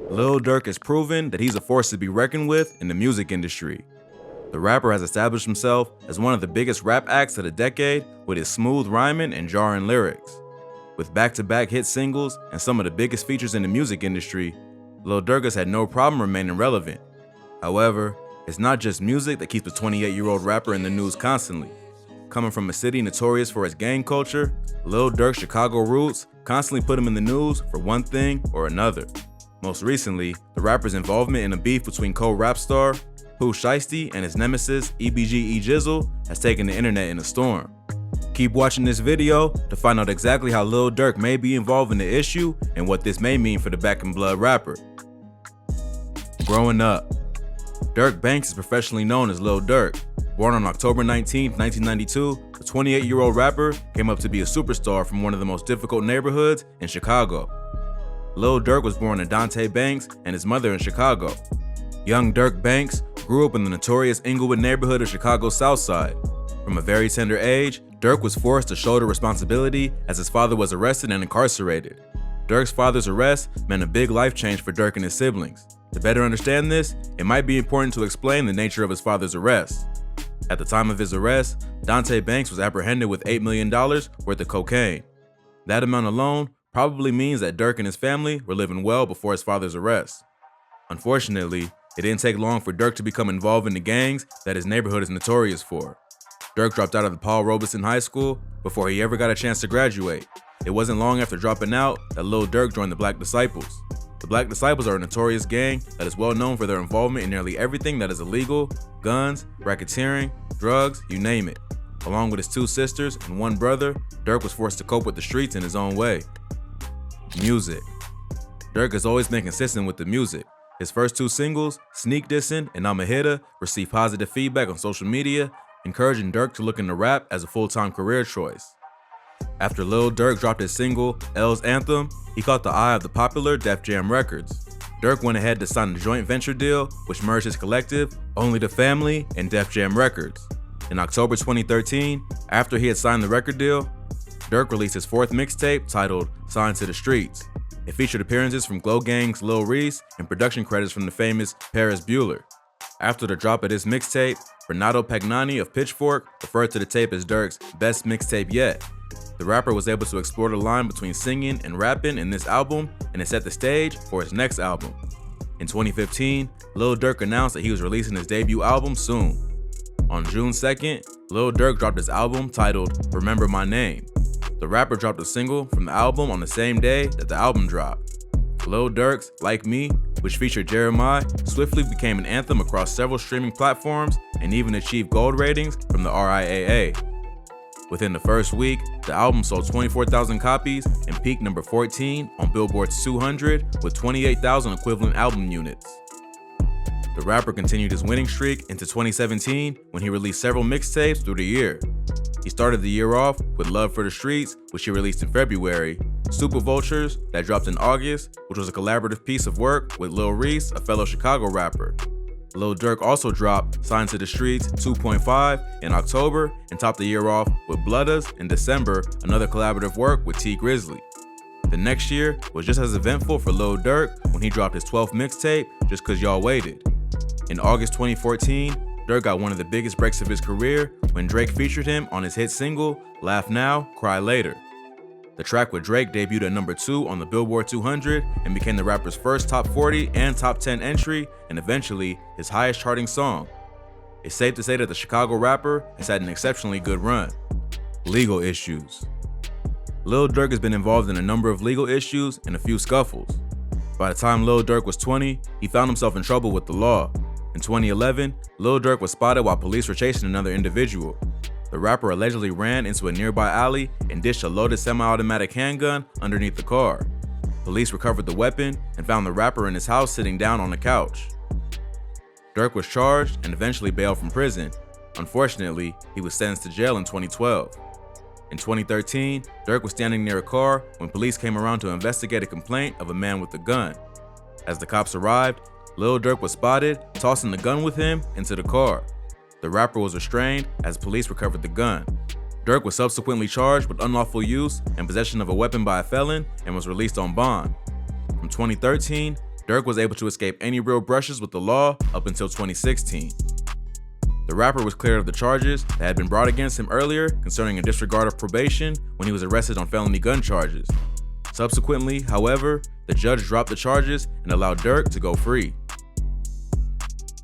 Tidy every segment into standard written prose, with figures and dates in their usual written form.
Lil Durk has proven that he's a force to be reckoned with in the music industry. The rapper has established himself as one of the biggest rap acts of the decade with his smooth rhyming and jarring lyrics. With back-to-back hit singles and some of the biggest features in the music industry, Lil Durk has had no problem remaining relevant. However, it's not just music that keeps the 28-year-old rapper in the news constantly. Coming from a city notorious for its gang culture, Lil Durk's Chicago roots constantly put him in the news for one thing or another. Most recently, the rapper's involvement in a beef between co-rap star Pooh Shiesty and his nemesis EBGE Jizzle has taken the internet in a storm. Keep watching this video to find out exactly how Lil Durk may be involved in the issue and what this may mean for the Back in Blood rapper. Growing up, Durk Banks is professionally known as Lil Durk. Born on October 19, 1992, the 28-year-old rapper came up to be a superstar from one of the most difficult neighborhoods in Chicago. Lil Durk was born to Dante Banks and his mother in Chicago. Young Durk Banks grew up in the notorious Inglewood neighborhood of Chicago's South Side. From a very tender age, Durk was forced to shoulder responsibility as his father was arrested and incarcerated. Durk's father's arrest meant a big life change for Durk and his siblings. To better understand this, it might be important to explain the nature of his father's arrest. At the time of his arrest, Dante Banks was apprehended with $8 million worth of cocaine. That amount alone probably means that Durk and his family were living well before his father's arrest. Unfortunately, it didn't take long for Durk to become involved in the gangs that his neighborhood is notorious for. Durk dropped out of the Paul Robeson High School before he ever got a chance to graduate. It wasn't long after dropping out that Lil Durk joined the Black Disciples. The Black Disciples are a notorious gang that is well known for their involvement in nearly everything that is illegal: guns, racketeering, drugs, you name it. Along with his two sisters and one brother, Durk was forced to cope with the streets in his own way. Music. Durk has always been consistent with the music. His first two singles, Sneak Dissin' and I'm a Hitter, received positive feedback on social media, encouraging Durk to look into rap as a full-time career choice. After Lil Durk dropped his single, L's Anthem, he caught the eye of the popular Def Jam Records. Durk went ahead to sign a joint venture deal, which merged his collective, Only the Family, and Def Jam Records. In October 2013, after he had signed the record deal, Durk released his fourth mixtape titled Signed to the Streets. It featured appearances from Glow Gang's Lil Reese and production credits from the famous Paris Bueller. After the drop of this mixtape, Renato Pagnani of Pitchfork referred to the tape as Durk's best mixtape yet. The rapper was able to explore the line between singing and rapping in this album, and it set the stage for his next album. In 2015, Lil Durk announced that he was releasing his debut album soon. On June 2nd, Lil Durk dropped his album titled Remember My Name. The rapper dropped a single from the album on the same day that the album dropped. Lil Durk's Like Me, which featured Jeremiah, swiftly became an anthem across several streaming platforms and even achieved gold ratings from the RIAA. Within the first week, the album sold 24,000 copies and peaked number 14 on Billboard's 200 with 28,000 equivalent album units. The rapper continued his winning streak into 2017 when he released several mixtapes through the year. He started the year off with Love for the Streets, which he released in February, Super Vultures, that dropped in August, which was a collaborative piece of work with Lil Reese, a fellow Chicago rapper. Lil Durk also dropped Signed to the Streets 2.5 in October and topped the year off with Bloodas in December, another collaborative work with T Grizzly. The next year was just as eventful for Lil Durk when he dropped his 12th mixtape, Just Cause Y'all Waited. In August 2014, Durk got one of the biggest breaks of his career when Drake featured him on his hit single, Laugh Now, Cry Later. The track with Drake debuted at number 2 on the Billboard 200 and became the rapper's first top 40 and top 10 entry, and eventually his highest charting song. It's safe to say that the Chicago rapper has had an exceptionally good run. Legal issues. Lil Durk has been involved in a number of legal issues and a few scuffles. By the time Lil Durk was 20, he found himself in trouble with the law. In 2011, Lil Durk was spotted while police were chasing another individual. The rapper allegedly ran into a nearby alley and dished a loaded semi-automatic handgun underneath the car. Police recovered the weapon and found the rapper in his house sitting down on the couch. Durk was charged and eventually bailed from prison. Unfortunately, he was sentenced to jail in 2012. In 2013, Durk was standing near a car when police came around to investigate a complaint of a man with a gun. As the cops arrived, Lil Durk was spotted tossing the gun with him into the car. The rapper was restrained as police recovered the gun. Durk was subsequently charged with unlawful use and possession of a weapon by a felon and was released on bond. From 2013, Durk was able to escape any real brushes with the law up until 2016. The rapper was cleared of the charges that had been brought against him earlier concerning a disregard of probation when he was arrested on felony gun charges. Subsequently, however, the judge dropped the charges and allowed Durk to go free.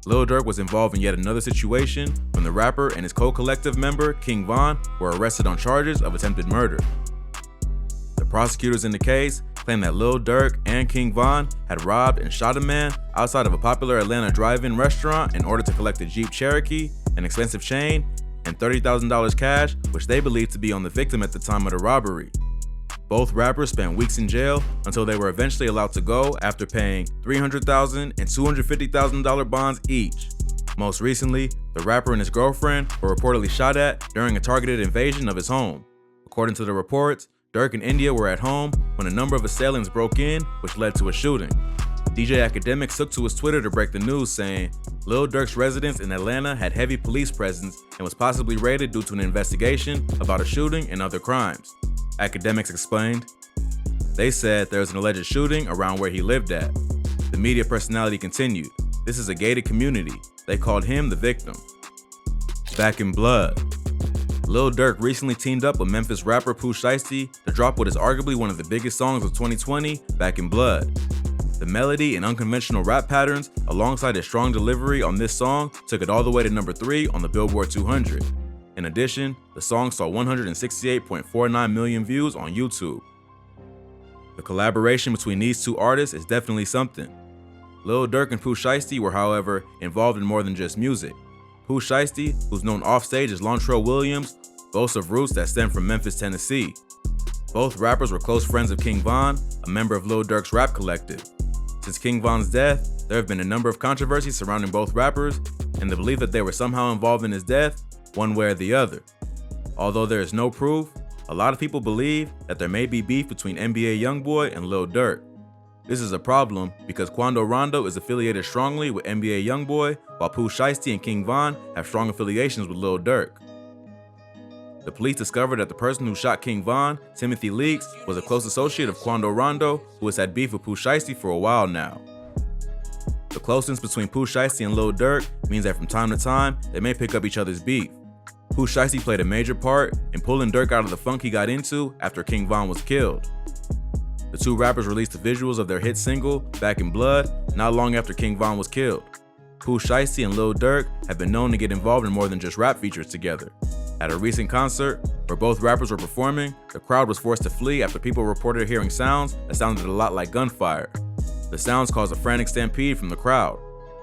Lil Durk was involved in yet another situation when the rapper and his co-collective member, King Von, were arrested on charges of attempted murder. The prosecutors in the case claimed that Lil Durk and King Von had robbed and shot a man outside of a popular Atlanta drive-in restaurant in order to collect a Jeep Cherokee, an expensive chain, and $30,000 cash, which they believed to be on the victim at the time of the robbery. Both rappers spent weeks in jail until they were eventually allowed to go after paying $300,000 and $250,000 bonds each. Most recently, the rapper and his girlfriend were reportedly shot at during a targeted invasion of his home. According to the reports, Durk and India were at home when a number of assailants broke in, which led to a shooting. DJ Academics took to his Twitter to break the news, saying, Lil Durk's residence in Atlanta had heavy police presence and was possibly raided due to an investigation about a shooting and other crimes. Academics explained, they said there was an alleged shooting around where he lived at. The media personality continued, this is a gated community. They called him the victim. Back in Blood. Lil Durk recently teamed up with Memphis rapper Pooh Shiesty to drop what is arguably one of the biggest songs of 2020, Back in Blood. The melody and unconventional rap patterns, alongside his strong delivery on this song, took it all the way to number 3 on the Billboard 200. In addition, the song saw 168.49 million views on YouTube. The collaboration between these two artists is definitely something. Lil Durk and Pooh Shiesty were, however, involved in more than just music. Pooh Shiesty, who's known offstage as Lontrell Williams, boasts of roots that stem from Memphis, Tennessee. Both rappers were close friends of King Von, a member of Lil Durk's rap collective. Since King Von's death, there have been a number of controversies surrounding both rappers, and the belief that they were somehow involved in his death, one way or the other. Although there is no proof, a lot of people believe that there may be beef between NBA YoungBoy and Lil Durk. This is a problem because Quando Rondo is affiliated strongly with NBA YoungBoy, while Pooh Shiesty and King Von have strong affiliations with Lil Durk. The police discovered that the person who shot King Von, Timothy Leaks, was a close associate of Quando Rondo, who has had beef with Pooh Shiesty for a while now. The closeness between Pooh Shiesty and Lil Durk means that from time to time, they may pick up each other's beef. Pooh Shiesty played a major part in pulling Durk out of the funk he got into after King Von was killed. The two rappers released the visuals of their hit single, Back in Blood, not long after King Von was killed. Pooh Shiesty and Lil Durk have been known to get involved in more than just rap features together. At a recent concert, where both rappers were performing, the crowd was forced to flee after people reported hearing sounds that sounded a lot like gunfire. The sounds caused a frantic stampede from the crowd.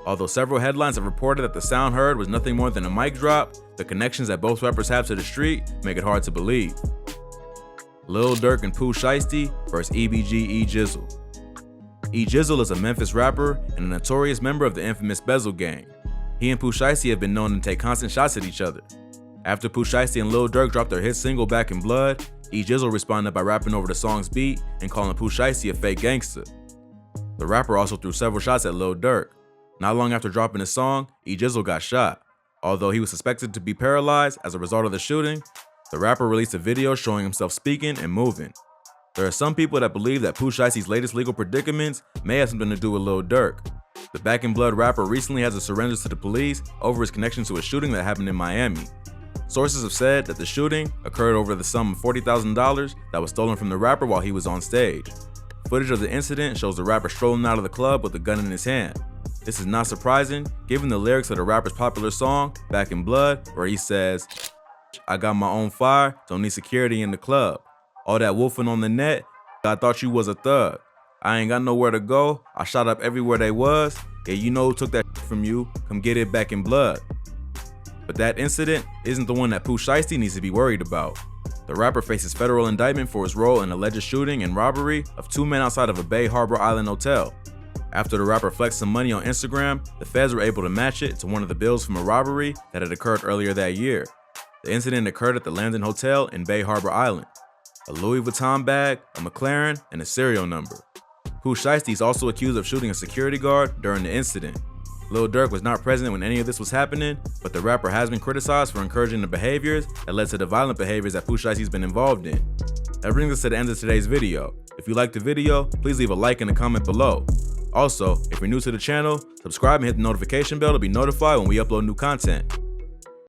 Although several headlines have reported that the sound heard was nothing more than a mic drop, the connections that both rappers have to the street make it hard to believe. Lil Durk and Pooh Shiesty vs EBG E Jizzle. E Jizzle is a Memphis rapper and a notorious member of the infamous Bezel gang. He and Pooh Shiesty have been known to take constant shots at each other. After Pooh Shiesty and Lil Durk dropped their hit single Back in Blood, E Jizzle responded by rapping over the song's beat and calling Pooh Shiesty a fake gangster. The rapper also threw several shots at Lil Durk. Not long after dropping his song, E Jizzle got shot. Although he was suspected to be paralyzed as a result of the shooting, the rapper released a video showing himself speaking and moving. There are some people that believe that Pooh Shiesty's latest legal predicaments may have something to do with Lil Durk. The Back in Blood rapper recently has a surrender to the police over his connection to a shooting that happened in Miami. Sources have said that the shooting occurred over the sum of $40,000 that was stolen from the rapper while he was on stage. Footage of the incident shows the rapper strolling out of the club with a gun in his hand. This is not surprising, given the lyrics of the rapper's popular song, Back in Blood, where he says, I got my own fire, don't need security in the club. All that wolfing on the net, I thought you was a thug. I ain't got nowhere to go, I shot up everywhere they was. Yeah, you know who took that from you, come get it back in blood. But that incident isn't the one that Pooh Shiesty needs to be worried about. The rapper faces federal indictment for his role in alleged shooting and robbery of 2 men outside of a Bay Harbor Island hotel. After the rapper flexed some money on Instagram, the feds were able to match it to one of the bills from a robbery that had occurred earlier that year. The incident occurred at the Landon Hotel in Bay Harbor Island. A Louis Vuitton bag, a McLaren, and a serial number. Pooh Shiesty is also accused of shooting a security guard during the incident. Lil Durk was not present when any of this was happening, but the rapper has been criticized for encouraging the behaviors that led to the violent behaviors that Pooh Shiesty's been involved in. That brings us to the end of today's video. If you liked the video, please leave a like and a comment below. Also, if you're new to the channel, subscribe and hit the notification bell to be notified when we upload new content.